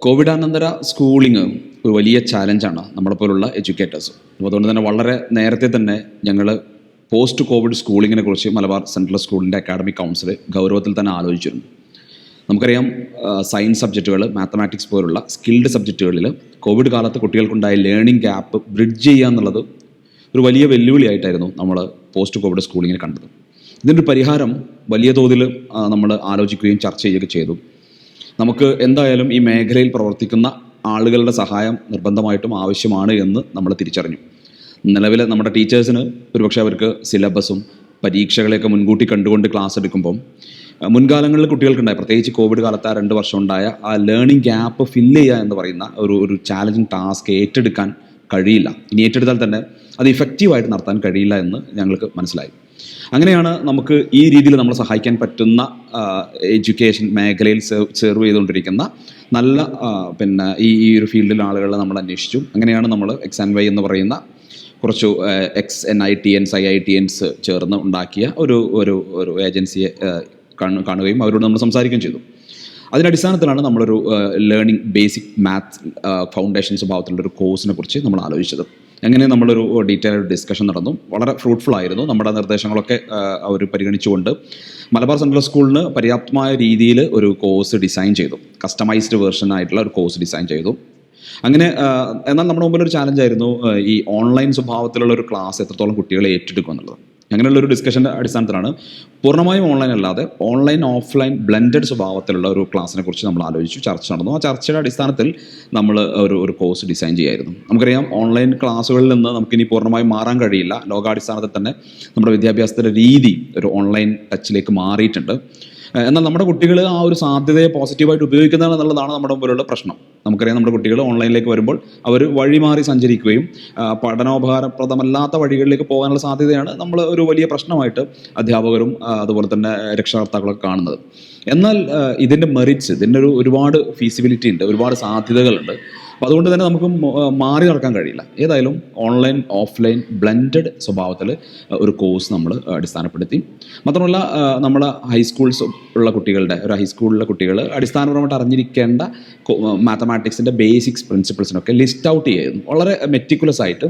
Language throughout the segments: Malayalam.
കോവിഡാനന്തര സ്കൂളിങ് ഒരു വലിയ ചാലഞ്ചാണ് നമ്മളെപ്പോലുള്ള എഡ്യൂക്കേറ്റേഴ്സ്. അപ്പോൾ അതുകൊണ്ട് തന്നെ വളരെ നേരത്തെ തന്നെ ഞങ്ങൾ പോസ്റ്റ് കോവിഡ് സ്കൂളിങ്ങിനെ കുറിച്ച് മലബാർ സെൻട്രൽ സ്കൂളിൻ്റെ അക്കാഡമിക് കൗൺസിൽ ഗൗരവത്തിൽ തന്നെ ആലോചിച്ചിരുന്നു. നമുക്കറിയാം, സയൻസ് സബ്ജക്റ്റുകൾ, മാത്തമാറ്റിക്സ് പോലുള്ള സ്കിൽഡ് സബ്ജക്റ്റുകളിൽ കോവിഡ് കാലത്ത് കുട്ടികൾക്കുണ്ടായ ലേണിംഗ് ഗ്യാപ്പ് ബ്രിഡ്ജ് ചെയ്യുക എന്നുള്ളത് ഒരു വലിയ വെല്ലുവിളിയായിട്ടായിരുന്നു നമ്മൾ പോസ്റ്റ് കോവിഡ് സ്കൂളിങ്ങിന് കണ്ടത്. ഇതിൻ്റെ പരിഹാരം വലിയ തോതിൽ നമ്മൾ ആലോചിക്കുകയും ചർച്ച ചെയ്യുകയും ചെയ്തു. നമുക്ക് എന്തായാലും ഈ മേഖലയിൽ പ്രവർത്തിക്കുന്ന ആളുകളുടെ സഹായം നിർബന്ധമായിട്ടും ആവശ്യമാണ് എന്ന് നമ്മൾ തിരിച്ചറിഞ്ഞു. നിലവിൽ നമ്മുടെ ടീച്ചേഴ്സിന് ഒരുപക്ഷെ അവർക്ക് സിലബസും പരീക്ഷകളെയൊക്കെ മുൻകൂട്ടി കണ്ടുകൊണ്ട് ക്ലാസ് എടുക്കുമ്പം മുൻകാലങ്ങളിൽ കുട്ടികൾക്കുണ്ടായ, പ്രത്യേകിച്ച് കോവിഡ് കാലത്ത് ആ 2 വർഷം ഉണ്ടായ ആ ലേണിംഗ് ഗ്യാപ്പ് ഫില്ല് ചെയ്യുക എന്ന് പറയുന്ന ഒരു ചാലഞ്ചിങ് ടാസ്ക് ഏറ്റെടുക്കാൻ കഴിയില്ല. ഇനി ഏറ്റെടുത്താൽ തന്നെ അത് ഇഫക്റ്റീവായിട്ട് നടത്താൻ കഴിയില്ല എന്ന് ഞങ്ങൾക്ക് മനസ്സിലായി. അങ്ങനെയാണ് നമുക്ക് ഈ രീതിയിൽ നമ്മൾ സഹായിക്കാൻ പറ്റുന്ന എഡ്യൂക്കേഷൻ മേഖലയിൽ സെർവ് ചെയ്തുകൊണ്ടിരിക്കുന്ന നല്ല ഈ ഒരു ഫീൽഡിൽ ആളുകളെ നമ്മൾ അന്വേഷിച്ചു. അങ്ങനെയാണ് നമ്മൾ XandY എന്ന് പറയുന്ന കുറച്ച് NITians IITians ചേർന്ന് ഉണ്ടാക്കിയ ഒരു ഏജൻസിയെ കാണുകയും അവരോട് നമ്മൾ സംസാരിക്കുകയും ചെയ്തു. അതിനടിസ്ഥാനത്തിലാണ് നമ്മളൊരു ലേണിംഗ് ബേസിക് മാത്സ് ഫൗണ്ടേഷൻ സ്വഭാവത്തിലുള്ളൊരു കോഴ്സിനെ കുറിച്ച് നമ്മൾ ആലോചിച്ചത്. അങ്ങനെ നമ്മളൊരു ഡീറ്റെയിൽഡ് ഡിസ്കഷൻ നടന്നു. വളരെ ഫ്രൂട്ട്ഫുൾ ആയിരുന്നു. നമ്മുടെ നിർദ്ദേശങ്ങളൊക്കെ അവർ പരിഗണിച്ചുകൊണ്ട് മലബാർ സെൻട്രൽ സ്കൂളിന് പര്യാപ്തമായ രീതിയിൽ ഒരു കോഴ്സ് ഡിസൈൻ ചെയ്തു. കസ്റ്റമൈസ്ഡ് വേർഷൻ ആയിട്ടുള്ള ഒരു കോഴ്സ് ഡിസൈൻ ചെയ്തു. അങ്ങനെ എന്നാൽ നമ്മുടെ മുമ്പിലൊരു ചാലഞ്ചായിരുന്നു ഈ ഓൺലൈൻ സ്വഭാവത്തിലുള്ള ഒരു ക്ലാസ് എത്രത്തോളം കുട്ടികളെ ഏറ്റെടുക്കും എന്നുള്ളത്. അങ്ങനെയുള്ളൊരു ഡിസ്കഷൻ്റെ അടിസ്ഥാനത്തിലാണ് പൂർണ്ണമായും ഓൺലൈൻ അല്ലാതെ ഓൺലൈൻ ഓഫ്ലൈൻ ബ്ലെൻഡഡ് സ്വഭാവത്തിലുള്ള ഒരു ക്ലാസ്സിനെ കുറിച്ച് നമ്മൾ ആലോചിച്ചു, ചർച്ച നടന്നു. ആ ചർച്ചയുടെ അടിസ്ഥാനത്തിൽ നമ്മൾ ഒരു കോഴ്സ് ഡിസൈൻ ചെയ്യായിരുന്നു. നമുക്കറിയാം, ഓൺലൈൻ ക്ലാസ്സുകളിൽ നിന്ന് നമുക്കിനി പൂർണ്ണമായും മാറാൻ കഴിയില്ല. ലോകാടിസ്ഥാനത്തിൽ തന്നെ നമ്മുടെ വിദ്യാഭ്യാസത്തിൻ്റെ രീതി ഒരു ഓൺലൈൻ ടച്ചിലേക്ക് മാറിയിട്ടുണ്ട്. എന്നാൽ നമ്മുടെ കുട്ടികൾ ആ ഒരു സാധ്യതയെ പോസിറ്റീവായിട്ട് ഉപയോഗിക്കുന്നതാണ് എന്നുള്ളതാണ് നമ്മുടെ മുമ്പിലുള്ള പ്രശ്നം. നമുക്കറിയാം, നമ്മുടെ കുട്ടികൾ ഓൺലൈനിലേക്ക് വരുമ്പോൾ അവർ വഴിമാറി സഞ്ചരിക്കുകയും പഠനോപകാരപ്രദമല്ലാത്ത വഴികളിലേക്ക് പോകാനുള്ള സാധ്യതയാണ് നമ്മൾ ഒരു വലിയ പ്രശ്നമായിട്ട് അധ്യാപകരും അതുപോലെ തന്നെ രക്ഷകർത്താക്കളൊക്കെ കാണുന്നത്. എന്നാൽ ഇതിൻ്റെ മെറിറ്റ്സ്, ഇതിൻ്റെ ഒരുപാട് ഫീസിബിലിറ്റി ഉണ്ട്, ഒരുപാട് സാധ്യതകളുണ്ട്. അപ്പോൾ അതുകൊണ്ട് തന്നെ നമുക്ക് മാറി നടക്കാൻ കഴിയില്ല. ഏതായാലും ഓൺലൈൻ ഓഫ്ലൈൻ ബ്ലെൻഡഡ് സ്വഭാവത്തിൽ ഒരു കോഴ്സ് നമ്മൾ അടിസ്ഥാനപ്പെടുത്തി. മാത്രമല്ല, നമ്മുടെ ഹൈസ്കൂൾസ് ഉള്ള കുട്ടികളുടെ ഹൈസ്കൂളിലെ കുട്ടികൾ അടിസ്ഥാനപരമായിട്ട് അറിഞ്ഞിരിക്കേണ്ട മാത്തമാറ്റിക്സിൻ്റെ ബേസിക്സ് പ്രിൻസിപ്പിൾസിനൊക്കെ ലിസ്റ്റ് ഔട്ട് ചെയ്യുന്നു. വളരെ മെറ്റിക്കുലസ് ആയിട്ട്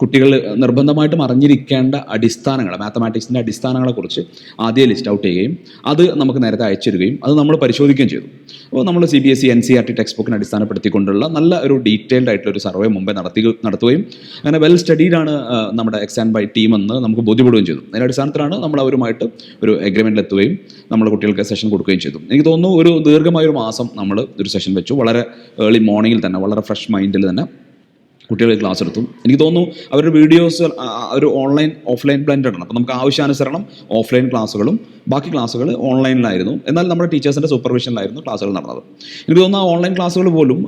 കുട്ടികൾ നിർബന്ധമായിട്ടും അറിഞ്ഞിരിക്കേണ്ട അടിസ്ഥാനങ്ങൾ, മാത്തമാറ്റിക്സിൻ്റെ അടിസ്ഥാനങ്ങളെക്കുറിച്ച് ആദ്യം ലിസ്റ്റ് ഔട്ട് ചെയ്യുകയും അത് നമുക്ക് നേരത്തെ അയച്ചിടുകയും അത് നമ്മൾ പരിശോധിക്കുകയും ചെയ്തു. അപ്പോൾ നമ്മൾ CBSE NCERT ടെക്സ്റ്റ് ബുക്കിനെ അടിസ്ഥാനപ്പെടുത്തിക്കൊണ്ടുള്ള നല്ല ഒരു ഡീറ്റെയിൽഡ് ആയിട്ടുള്ള ഒരു സർവേ മുമ്പേ നടത്തുകയും അങ്ങനെ വെൽ സ്റ്റഡീഡാണ് നമ്മുടെ XandY ടീം എന്ന് നമുക്ക് ബോധ്യപ്പെടുകയും ചെയ്തു. അതിൻ്റെ അടിസ്ഥാനത്തിലാണ് നമ്മൾ അവരുമായിട്ട് ഒരു എഗ്രിമെൻറ്റിൽ എത്തുകയും നമ്മൾ കുട്ടികൾക്ക് സെഷൻ കൊടുക്കുകയും ചെയ്തു. എനിക്ക് തോന്നുന്നു ഒരു ദീർഘമായൊരു മാസം നമ്മൾ ഒരു സെഷൻ വെച്ചു. വളരെ ഏർലി മോർണിംഗിൽ തന്നെ, വളരെ ഫ്രഷ് മൈൻഡിൽ തന്നെ കുട്ടികൾ ക്ലാസ് എടുത്തു. എനിക്ക് തോന്നുന്നു അവരുടെ വീഡിയോസ് ഒരു ഓൺലൈൻ ഓഫ്ലൈൻ ബ്ലെൻഡഡ് ആണ്. അപ്പോൾ നമുക്ക് ആവശ്യാനുസരണം ഓഫ്ലൈൻ ക്ലാസ്സുകളും ബാക്കി ക്ലാസ്സുകൾ ഓൺലൈനിലായിരുന്നു. എന്നാൽ നമ്മുടെ ടീച്ചേഴ്സിൻ്റെ സൂപ്പർവിഷനിലായിരുന്നു ക്ലാസ്സുകൾ നടന്നത്. എനിക്ക് തോന്നുന്നു ആ ഓൺലൈൻ ക്ലാസ്സുകൾ പോലും,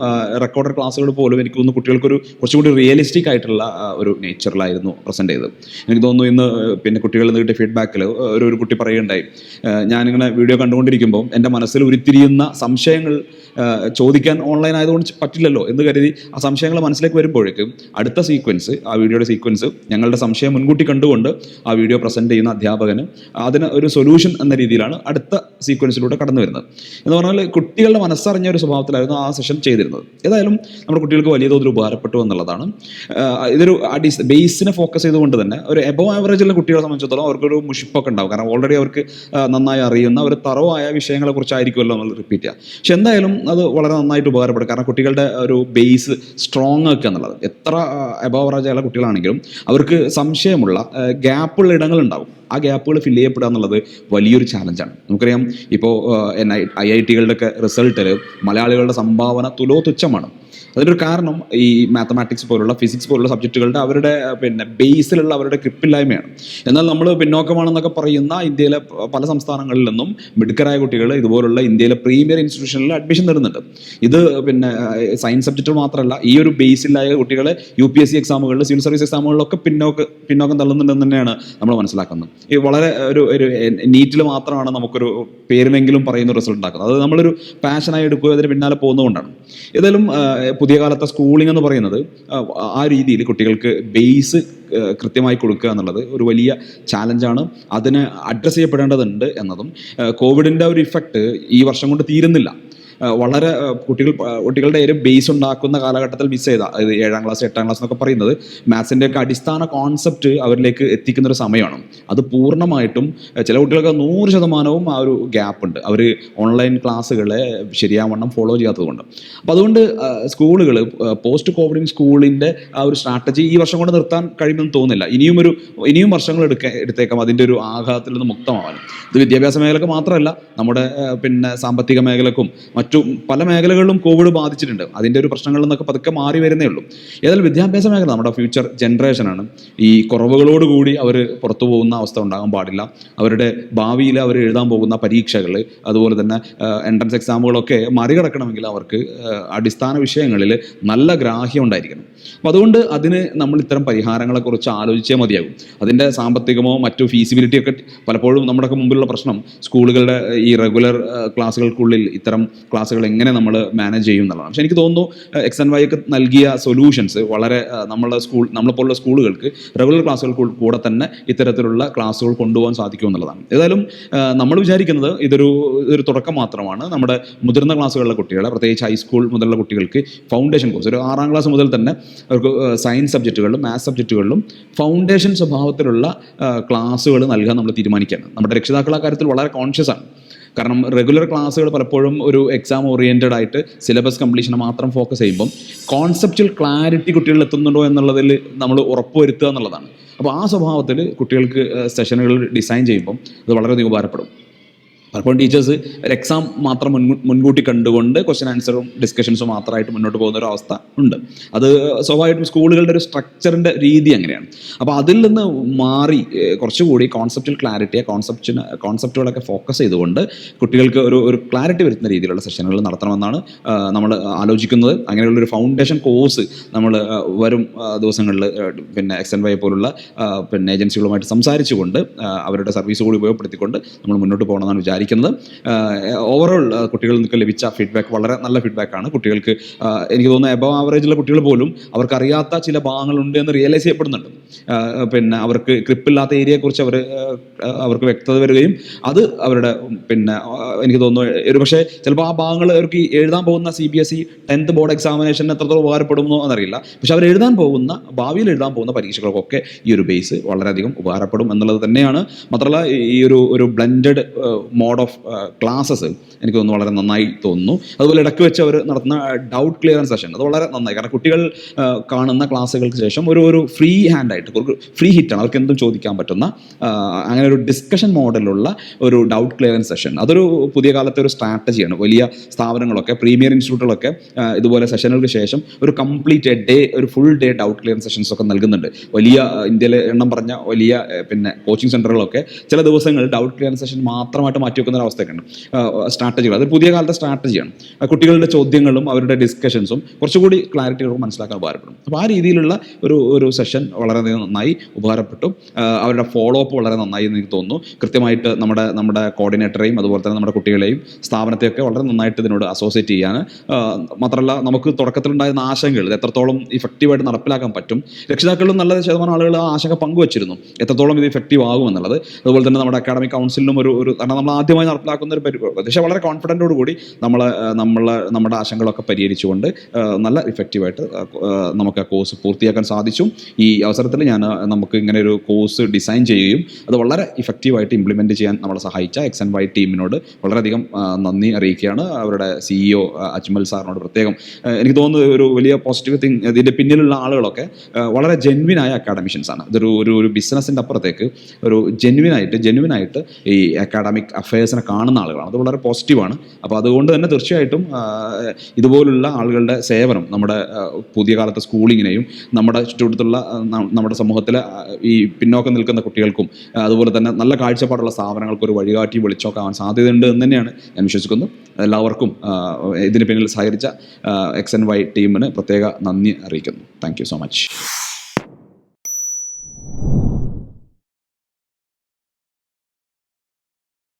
റെക്കോർഡഡ് ക്ലാസ്സുകൾ പോലും എനിക്ക് തോന്നുന്നു കുട്ടികൾക്കൊരു കുറച്ചും കൂടി റിയലിസ്റ്റിക് ആയിട്ടുള്ള ഒരു നേച്ചറിലായിരുന്നു പ്രസൻറ്റ് ചെയ്തത്. എനിക്ക് തോന്നുന്നു ഇന്ന് കുട്ടികളിൽ നിന്ന് കിട്ടിയ ഫീഡ്ബാക്കിൽ ഒരു കുട്ടി പറയുകയുണ്ടായി, ഞാനിങ്ങനെ വീഡിയോ കണ്ടുകൊണ്ടിരിക്കുമ്പോൾ എൻ്റെ മനസ്സിൽ ഉരുത്തിരിയുന്ന സംശയങ്ങൾ ചോദിക്കാൻ ഓൺലൈൻ ആയതുകൊണ്ട് പറ്റില്ലല്ലോ എന്ന് കരുതി ആ സംശയങ്ങൾ മനസ്സിലേക്ക് വരുമ്പോഴേക്കും അടുത്ത സീക്വൻസ്, ആ വീഡിയോയുടെ സീക്വൻസ് ഞങ്ങളുടെ സംശയം മുൻകൂട്ടി കണ്ടുകൊണ്ട് ആ വീഡിയോ പ്രസൻറ്റ് ചെയ്യുന്ന അധ്യാപകന് അതിന് ഒരു സൊല്യൂഷൻ എന്ന രീതിയിലാണ് അടുത്ത സീക്വൻസിലൂടെ കടന്നു വരുന്നത്. എന്ന് പറഞ്ഞാൽ കുട്ടികളുടെ മനസ്സറിഞ്ഞ ഒരു സ്വഭാവത്തിലായിരുന്നു ആ സെഷൻ ചെയ്തിരുന്നത്. ഏതായാലും നമ്മുടെ കുട്ടികൾക്ക് വലിയ തോതിൽ ഉപകാരപ്പെട്ടു എന്നുള്ളതാണ്. ഇതൊരു ബേസിനെ ഫോക്കസ് ചെയ്തുകൊണ്ട് തന്നെ ഒരു എബവ് ആവറേജുള്ള കുട്ടികളെ സംബന്ധിച്ചിടത്തോളം അവർക്കൊരു മുഷിപ്പൊക്കെ ഉണ്ടാവും. കാരണം ഓൾറെഡി അവർക്ക് നന്നായി അറിയുന്ന ഒരു തറവായ വിഷയങ്ങളെ കുറിച്ചായിരിക്കുമല്ലോ നമ്മൾ റിപ്പീറ്റ് ചെയ്യുക. പക്ഷെ എന്തായാലും അത് വളരെ നന്നായിട്ട് ഉപകാരപ്പെടും. കാരണം കുട്ടികളുടെ ഒരു ബേസ് സ്ട്രോങ് ആക്കുക എന്നുള്ളത്, എത്ര എബവ് ആവറേജ് ആയുള്ള കുട്ടികളാണെങ്കിലും അവർക്ക് സംശയമുള്ള ഗ്യാപ്പുള്ള ഇടങ്ങളുണ്ടാവും. ആ ഗ്യാപ്പുകൾ ഫില്ല് ചെയ്യപ്പെടുക എന്നുള്ളത് വലിയൊരു ചാലഞ്ചാണ്. നമുക്കറിയാം, ഇപ്പോൾ IITകളുടെയൊക്കെ റിസൾട്ടിൽ മലയാളികളുടെ സംഭാവന തുച്ഛമാണ്. അതിനൊരു കാരണം ഈ മാത്തമാറ്റിക്സ് പോലുള്ള ഫിസിക്സ് പോലുള്ള സബ്ജക്റ്റുകളുടെ അവരുടെ ബേസിലുള്ള അവരുടെ ഗ്രിപ്പില്ലായ്മയാണ്. എന്നാൽ നമ്മൾ പിന്നോക്കമാണെന്നൊക്കെ പറയുന്ന ഇന്ത്യയിലെ പല സംസ്ഥാനങ്ങളിൽ നിന്നും മിടുക്കരായ കുട്ടികൾ ഇതുപോലുള്ള ഇന്ത്യയിലെ പ്രീമിയർ ഇൻസ്റ്റിറ്റ്യൂഷനിൽ അഡ്മിഷൻ നേടുന്നുണ്ട്. ഇത് സയൻസ് സബ്ജക്റ്റ് മാത്രമല്ല, ഈ ഒരു ബേസിലായ കുട്ടികളെ UPSC എക്സാമുകളിൽ, സിവിൽ സർവീസ് എക്സാമുകളിലൊക്കെ പിന്നോക്കം തള്ളുന്നുണ്ടെന്ന് തന്നെയാണ് നമ്മൾ മനസ്സിലാക്കുന്നത്. ഈ വളരെ ഒരു നീറ്റിൽ മാത്രമാണ് നമുക്കൊരു പേരിനെങ്കിലും പറയുന്ന റിസൾട്ട് ഉണ്ടാക്കുന്നത്. അത് നമ്മളൊരു പാഷനായി എടുക്കുകയോ അതിന് പിന്നാലെ പോകുന്നതുകൊണ്ടാണ്. ഏതായാലും പുതിയ കാലത്തെ സ്കൂളിംഗ് എന്ന് പറയുന്നത് ആ രീതിയിൽ കുട്ടികൾക്ക് ബേസ് കൃത്യമായി കൊടുക്കുക എന്നുള്ളത് ഒരു വലിയ ചാലഞ്ചാണ്. അതിന് അഡ്രസ്സ് ചെയ്യപ്പെടേണ്ടതുണ്ട് എന്നതും, കോവിഡിൻ്റെ ഒരു ഇഫക്റ്റ് ഈ വർഷം കൊണ്ട് തീരുന്നില്ല. വളരെ കുട്ടികളുടെ ഒരു ബേസ് ഉണ്ടാക്കുന്ന കാലഘട്ടത്തിൽ മിസ് ചെയ്ത, അതായത് 7ാം ക്ലാസ് 8ാം ക്ലാസ് എന്നൊക്കെ പറയുന്നത് മാത്സിൻ്റെയൊക്കെ അടിസ്ഥാന കോൺസെപ്റ്റ് അവരിലേക്ക് എത്തിക്കുന്ന ഒരു സമയമാണ്. അത് പൂർണ്ണമായിട്ടും ചില കുട്ടികൾക്ക് 100% ആ ഒരു ഗ്യാപ്പ് ഉണ്ട്, അവർ ഓൺലൈൻ ക്ലാസ്സുകളെ ശരിയാവണ്ണം ഫോളോ ചെയ്യാത്തതുകൊണ്ട്. അപ്പോൾ അതുകൊണ്ട് സ്കൂളുകൾ പോസ്റ്റ് കോവിഡ് സ്കൂളിൻ്റെ ആ ഒരു സ്ട്രാറ്റജി ഈ വർഷം കൊണ്ട് നിർത്താൻ കഴിയുമെന്ന് തോന്നുന്നില്ല. ഇനിയും വർഷങ്ങൾ എടുത്തേക്കാം അതിൻ്റെ ഒരു ആഘാതത്തിൽ നിന്ന് മുക്തമാവാൻ. ഇത് വിദ്യാഭ്യാസ മേഖലക്ക് മാത്രമല്ല, നമ്മുടെ സാമ്പത്തിക മേഖലക്കും മറ്റു പല മേഖലകളിലും കോവിഡ് ബാധിച്ചിട്ടുണ്ട്. അതിൻ്റെ ഒരു പ്രശ്നങ്ങളിൽ നിന്നൊക്കെ പതുക്കെ മാറി വരുന്നേ ഉള്ളൂ. ഏതായാലും വിദ്യാഭ്യാസ മേഖല നമ്മുടെ ഫ്യൂച്ചർ ജനറേഷനാണ്. ഈ കുറവുകളോടുകൂടി അവർ പുറത്തു പോകുന്ന അവസ്ഥ ഉണ്ടാകാൻ പാടില്ല. അവരുടെ ഭാവിയിൽ അവർ എഴുതാൻ പോകുന്ന പരീക്ഷകൾ, അതുപോലെ തന്നെ എൻട്രൻസ് എക്സാമുകളൊക്കെ മറികടക്കണമെങ്കിൽ അവർക്ക് അടിസ്ഥാന വിഷയങ്ങളിൽ നല്ല ഗ്രാഹ്യം ഉണ്ടായിരിക്കണം. അപ്പം അതുകൊണ്ട് അതിന് നമ്മൾ ഇത്തരം പരിഹാരങ്ങളെക്കുറിച്ച് ആലോചിച്ചേ മതിയാകും. അതിൻ്റെ സാമ്പത്തികമോ മറ്റു ഫീസിബിലിറ്റിയൊക്കെ പലപ്പോഴും നമ്മുടെയൊക്കെ മുമ്പിലുള്ള പ്രശ്നം സ്കൂളുകളുടെ ഈ റെഗുലർ ക്ലാസ്സുകൾക്കുള്ളിൽ ഇത്തരം ക്ലാസ്സുകൾ എങ്ങനെ നമ്മൾ മാനേജ് ചെയ്യും എന്നുള്ളതാണ്. പക്ഷേ എനിക്ക് തോന്നുന്നു XandY ഒക്കെ നൽകിയ സൊല്യൂഷൻസ് വളരെ നമ്മളെപ്പോലുള്ള സ്കൂളുകൾക്ക് റെഗുലർ ക്ലാസ്സുകൾക്ക് കൂടെ തന്നെ ഇത്തരത്തിലുള്ള ക്ലാസ്സുകൾ കൊണ്ടുപോകാൻ സാധിക്കും എന്നുള്ളതാണ്. ഏതായാലും നമ്മൾ വിചാരിക്കുന്നത് ഇതൊരു തുടക്കം മാത്രമാണ്. നമ്മുടെ മുതിർന്ന ക്ലാസ്സുകളിലെ കുട്ടികളെ, പ്രത്യേകിച്ച് ഹൈസ്കൂൾ മുതലുള്ള കുട്ടികൾക്ക് ഫൗണ്ടേഷൻ കോഴ്സ് ഒരു 6ാം ക്ലാസ് മുതൽ തന്നെ അവർക്ക് സയൻസ് സബ്ജക്റ്റുകളിലും മാത്സ് സബ്ജക്റ്റുകളിലും ഫൗണ്ടേഷൻ സ്വഭാവത്തിലുള്ള ക്ലാസ്സുകൾ നൽകാൻ നമ്മൾ തീരുമാനിക്കുകയാണ്. നമ്മുടെ രക്ഷിതാക്കൾ ആ കാര്യത്തിൽ വളരെ കോൺഷ്യസ് ആണ്. കാരണം റെഗുലർ ക്ലാസ്സുകൾ പലപ്പോഴും ഒരു എക്സാം ഓറിയൻറ്റഡ് ആയിട്ട് സിലബസ് കംപ്ലീഷനെ മാത്രം ഫോക്കസ് ചെയ്യുമ്പം കോൺസെപ്റ്റുവൽ ക്ലാരിറ്റി കുട്ടികളിൽ എത്തുന്നുണ്ടോ എന്നുള്ളതിൽ നമ്മൾ ഉറപ്പുവരുത്തുക എന്നുള്ളതാണ്. അപ്പോൾ ആ സ്വഭാവത്തിൽ കുട്ടികൾക്ക് സെഷനുകൾ ഡിസൈൻ ചെയ്യുമ്പം അത് വളരെയധികം ഉപകാരപ്പെടും. പലപ്പോഴും ടീച്ചേഴ്സ് ഒരു എക്സാം മാത്രം മുൻകൂട്ടി കണ്ടുകൊണ്ട് ക്വസ്റ്റ്യൻ ആൻസറും ഡിസ്കഷൻസും മാത്രമായിട്ട് മുന്നോട്ട് പോകുന്ന ഒരു അവസ്ഥ ഉണ്ട്. അത് സ്വാഭാവികമായിട്ടും സ്കൂളുകളുടെ ഒരു സ്ട്രക്ചറിൻ്റെ രീതി അങ്ങനെയാണ്. അപ്പോൾ അതിൽ നിന്ന് മാറി കുറച്ചുകൂടി കോൺസെപ്റ്റുവൽ ക്ലാരിറ്റിയെ കോൺസെപ്റ്റുകളൊക്കെ ഫോക്കസ് ചെയ്തുകൊണ്ട് കുട്ടികൾക്ക് ഒരു ക്ലാരിറ്റി വരുത്തുന്ന രീതിയിലുള്ള സെഷനുകൾ നടത്തണമെന്നാണ് നമ്മൾ ആലോചിക്കുന്നത്. അങ്ങനെയുള്ളൊരു ഫൗണ്ടേഷൻ കോഴ്സ് നമ്മൾ വരും ദിവസങ്ങളിൽ XandY പോലുള്ള ഏജൻസികളുമായിട്ട് സംസാരിച്ചുകൊണ്ട് അവരുടെ സർവീസ് കൂടി ഉപയോഗപ്പെടുത്തിക്കൊണ്ട് നമ്മൾ മുന്നോട്ട് പോകണമെന്നാണ് വിചാരിക്കുന്നത്. ഓവറോൾ കുട്ടികളിൽ നിന്നൊക്കെ ലഭിച്ച ഫീഡ്ബാക്ക് വളരെ നല്ല ഫീഡ്ബാക്കാണ്. കുട്ടികൾക്ക് എനിക്ക് തോന്നുന്നു എബവ് ആവറേജുള്ള കുട്ടികൾ പോലും അവർക്കറിയാത്ത ചില ഭാഗങ്ങളുണ്ട് എന്ന് റിയലൈസ് ചെയ്യപ്പെടുന്നുണ്ട്. അവർക്ക് ഗ്രിപ്പില്ലാത്ത ഏരിയയെക്കുറിച്ച് അവർക്ക് വ്യക്തത വരികയും അത് അവരുടെ എനിക്ക് തോന്നുന്നു ഒരു പക്ഷേ ചിലപ്പോൾ ആ ഭാഗങ്ങൾ അവർക്ക് എഴുതാൻ പോകുന്ന CBSE 10th ബോർഡ് എക്സാമിനേഷൻ എത്രത്തോളം ഉപകാരപ്പെടുമോ എന്നറിയില്ല. പക്ഷെ അവർ ഭാവിയിൽ എഴുതാൻ പോകുന്ന പരീക്ഷകൾക്കൊക്കെ ഈ ഒരു ബേസ് വളരെയധികം ഉപകാരപ്പെടും എന്നുള്ളത് തന്നെയാണ്. മാത്രമല്ല ഈ ഒരു ബ്ലെൻഡഡ് മോഡ് ഓഫ് ക്ലാസ്സസ് എനിക്ക് തോന്നുന്നു വളരെ നന്നായി തോന്നുന്നു. അതുപോലെ ഇടയ്ക്ക് വെച്ച് അവർ നടത്തുന്ന ഡൗട്ട് ക്ലിയറൻസ് സെഷൻ അത് വളരെ നന്നായി. കാരണം കുട്ടികൾ കാണുന്ന ക്ലാസ്സുകൾക്ക് ശേഷം ഒരു ഫ്രീ ഹാൻഡ് ആയിട്ട് ഫ്രീ ഹിറ്റാണ്, അവർക്ക് എന്തും ചോദിക്കാൻ പറ്റുന്ന അങ്ങനെ ഒരു ഡിസ്കഷൻ മോഡലുള്ള ഒരു ഡൗട്ട് ക്ലിയറൻസ് സെഷൻ. അതൊരു പുതിയ കാലത്തെ ഒരു സ്ട്രാറ്റജിയാണ്. വലിയ സ്ഥാപനങ്ങളൊക്കെ പ്രീമിയർ ഇൻസ്റ്റിറ്റ്യൂട്ടുകളൊക്കെ ഇതുപോലെ സെഷനുകൾക്ക് ശേഷം ഒരു കംപ്ലീറ്റ് ഒരു full day doubt clearance sessions ഒക്കെ നൽകുന്നുണ്ട്. വലിയ ഇന്ത്യയിലെ എണ്ണം പറഞ്ഞ വലിയ കോച്ചിങ് സെൻ്ററുകളൊക്കെ ചില ദിവസങ്ങൾ ഡൗട്ട് ക്ലിയറൻസ് സെഷൻ മാത്രമായിട്ട് മാറ്റിവെക്കുന്ന ഒരു അവസ്ഥയൊക്കെ ഉണ്ട്. സ്ട്രാറ്റജികൾ അത് പുതിയ കാലത്തെ സ്ട്രാറ്റജിയാണ്. കുട്ടികളുടെ ചോദ്യങ്ങളും അവരുടെ ഡിസ്കഷൻസും കുറച്ചുകൂടി ക്ലാരിറ്റികളും മനസ്സിലാക്കാൻ ഉപകാരപ്പെടും. അപ്പോൾ ആ രീതിയിലുള്ള ഒരു സെഷൻ വളരെയധികം നന്നായി ഉപകാരപ്പെട്ടു. അവരുടെ ഫോളോ അപ്പ് വളരെ നന്നായി എന്ന് എനിക്ക് തോന്നുന്നു. കൃത്യമായിട്ട് നമ്മുടെ കോർഡിനേറ്ററെയും അതുപോലെ തന്നെ നമ്മുടെ കുട്ടികളെയും സ്ഥാപനത്തെയൊക്കെ വളരെ നന്നായിട്ട് ഇതിനോട് അസോസിയേറ്റ് ചെയ്യാൻ, മാത്രമല്ല നമുക്ക് തുടക്കത്തിലുണ്ടായിരുന്ന ആശങ്കകൾ ഇത് എത്രത്തോളം ഇഫക്റ്റീവായിട്ട് നടപ്പിലാക്കാൻ പറ്റും. രക്ഷിതാക്കളിലും നല്ല ശതമാനം ആളുകൾ ആ ആശങ്ക പങ്കുവച്ചിരുന്നു, എത്രത്തോളം ഇത് ഇഫക്റ്റീവ് ആകും എന്നുള്ളത്. അതുപോലെ തന്നെ നമ്മുടെ അക്കാഡമിക് കൗൺസിലിനും കാരണം നമ്മൾ ആദ്യമായി നടപ്പിലാക്കുന്ന ഒരു പരിപാടി, പക്ഷേ വളരെ കോൺഫിഡൻറ്റോട് കൂടി നമ്മുടെ ആശങ്കകളൊക്കെ പരിഹരിച്ചുകൊണ്ട് നല്ല ഇഫക്റ്റീവായിട്ട് നമുക്ക് ആ കോഴ്സ് പൂർത്തിയാക്കാൻ സാധിച്ചു. ഈ അവസരത്തിൽ നമുക്ക് ഇങ്ങനെ ഒരു കോഴ്സ് ഡിസൈൻ ചെയ്യുകയും അത് വളരെ ഇഫക്റ്റീവായിട്ട് ഇംപ്ലിമെൻറ്റ് ചെയ്യാൻ നമ്മളെ സഹായിച്ച XandY ടീമിനോട് വളരെയധികം നന്ദി അറിയിക്കുകയാണ്. അവരുടെ CEO അജ്മൽ സാറിനോട് പ്രത്യേകം എനിക്ക് തോന്നുന്നത് ഒരു വലിയ പോസിറ്റീവ് തിങ്, ഇതിൻ്റെ പിന്നിലുള്ള ആളുകളൊക്കെ വളരെ ജെന്വിനായ അക്കാഡമിഷ്യൻസ് ആണ്. ഒരു ബിസിനസ്സിൻ്റെ അപ്പുറത്തേക്ക് ഒരു ജെന്വിനായിട്ട് ഈ അക്കാഡമിക് അഫയേഴ്സിനെ കാണുന്ന ആളുകളാണ്. അത് വളരെ പോസിറ്റീവാണ്. അപ്പോൾ അതുകൊണ്ട് തന്നെ തീർച്ചയായിട്ടും ഇതുപോലുള്ള ആളുകളുടെ സേവനം നമ്മുടെ പുതിയ കാലത്തെ സ്കൂളിങ്ങിനെയും നമ്മുടെ ചുറ്റുവട്ടത്തുള്ള നമ്മുടെ സമൂഹത്തിലെ ഈ പിന്നോക്കം നിൽക്കുന്ന കുട്ടികൾക്കും അതുപോലെ തന്നെ നല്ല കാഴ്ചപ്പാടുള്ള സ്ഥാപനങ്ങൾക്ക് ഒരു വഴികാട്ടി വെളിച്ചമൊക്കെ ആവാൻ സാധ്യതയുണ്ട് എന്ന് തന്നെയാണ് ഞാൻ വിശ്വസിക്കുന്നത്. എല്ലാവർക്കും ഇതിന് പിന്നിൽ സഹകരിച്ച XandY ടീമിന് പ്രത്യേക നന്ദി അറിയിക്കുന്നു. Thank you so much.